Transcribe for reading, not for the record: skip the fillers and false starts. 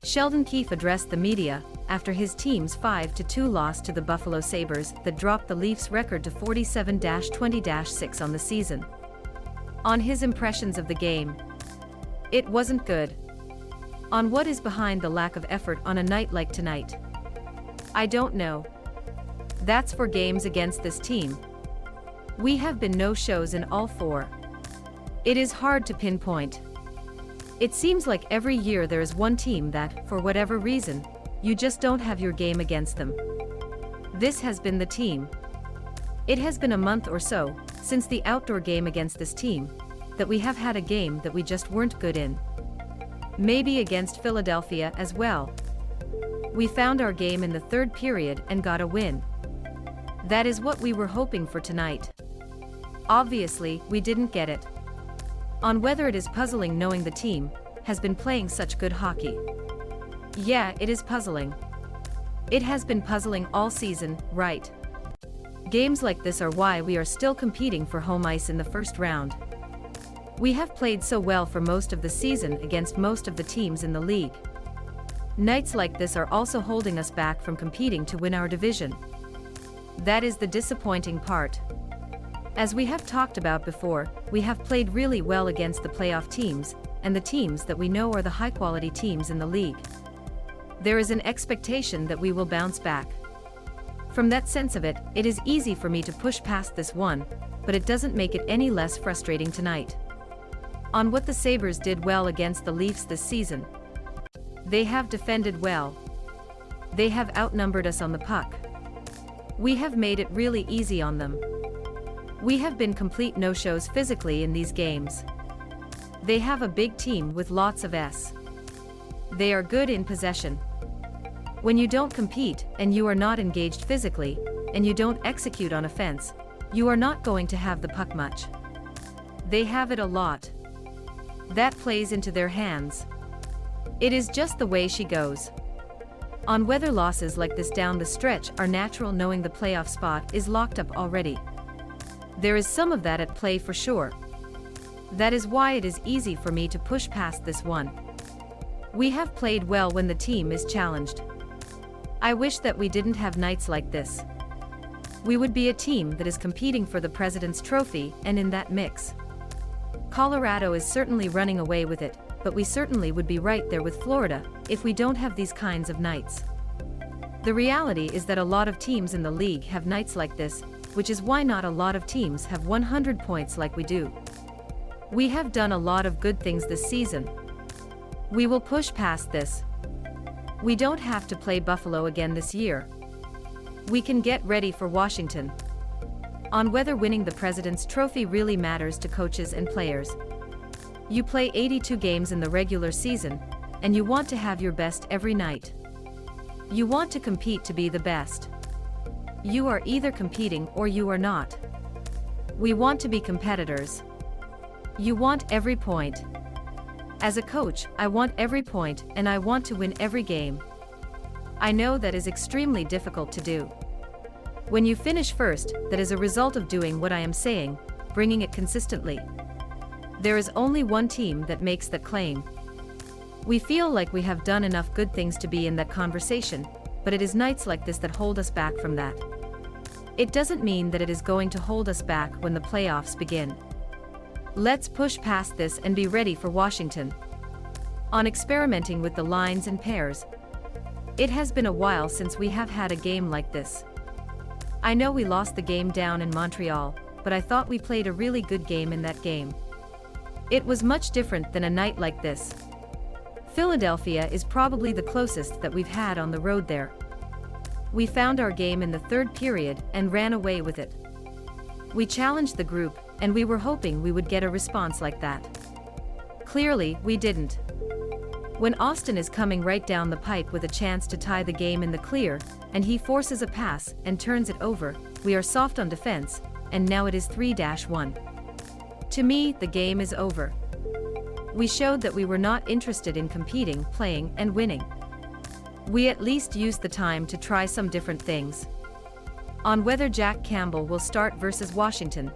Sheldon Keefe addressed the media after his team's 5-2 loss to the Buffalo Sabres that dropped the Leafs' record to 47-20-6 on the season. On his impressions of the game, it wasn't good. On what is behind the lack of effort on a night like tonight, I don't know. That's for games against this team. We have been no-shows in all four. It is hard to pinpoint. It seems like every year there is one team that, for whatever reason, you just don't have your game against them. This has been the team. It has been a month or so since the outdoor game against this team that we have had a game that we just weren't good in. Maybe against Philadelphia as well. We found our game in the third period and got a win. That is what we were hoping for tonight. Obviously, we didn't get it. On whether it is puzzling knowing the team has been playing such good hockey. Yeah, it is puzzling. It has been puzzling all season, right? Games like this are why we are still competing for home ice in the first round. We have played so well for most of the season against most of the teams in the league. Nights like this are also holding us back from competing to win our division. That is the disappointing part. As we have talked about before, we have played really well against the playoff teams, and the teams that we know are the high-quality teams in the league. There is an expectation that we will bounce back. From that sense of it, it is easy for me to push past this one, but it doesn't make it any less frustrating tonight. On what the Sabres did well against the Leafs this season. They have defended well. They have outnumbered us on the puck. We have made it really easy on them. We have been complete no-shows physically in these games. They have a big team with lots of S. They are good in possession. When you don't compete and you are not engaged physically, and you don't execute on offense, you are not going to have the puck much. They have it a lot. That plays into their hands. It is just the way she goes. On whether losses like this down the stretch are natural knowing the playoff spot is locked up already. There is some of that at play for sure. That is why it is easy for me to push past this one. We have played well when the team is challenged. I wish that we didn't have nights like this. We would be a team that is competing for the President's Trophy and in that mix. Colorado is certainly running away with it, but we certainly would be right there with Florida if we don't have these kinds of nights. The reality is that a lot of teams in the league have nights like this, which is why not a lot of teams have 100 points like we do. We have done a lot of good things this season. We will push past this. We don't have to play Buffalo again this year. We can get ready for Washington. On whether winning the President's Trophy really matters to coaches and players. You play 82 games in the regular season, and you want to have your best every night. You want to compete to be the best. You are either competing or you are not. We want to be competitors. You want every point. As a coach, I want every point and I want to win every game. I know that is extremely difficult to do. When you finish first, that is a result of doing what I am saying, bringing it consistently. There is only one team that makes that claim. We feel like we have done enough good things to be in that conversation, but it is nights like this that hold us back from that. It doesn't mean that it is going to hold us back when the playoffs begin. Let's push past this and be ready for Washington. On experimenting with the lines and pairs. It has been a while since we have had a game like this. I know we lost the game down in Montreal, but I thought we played a really good game in that game. It was much different than a night like this. Philadelphia is probably the closest that we've had on the road there. We found our game in the third period and ran away with it. We challenged the group, and we were hoping we would get a response like that. Clearly, we didn't. When Austin is coming right down the pipe with a chance to tie the game in the clear, and he forces a pass and turns it over, we are soft on defense, and now it is 3-1. To me, the game is over. We showed that we were not interested in competing, playing, and winning. We at least used the time to try some different things. On whether Jack Campbell will start versus Washington,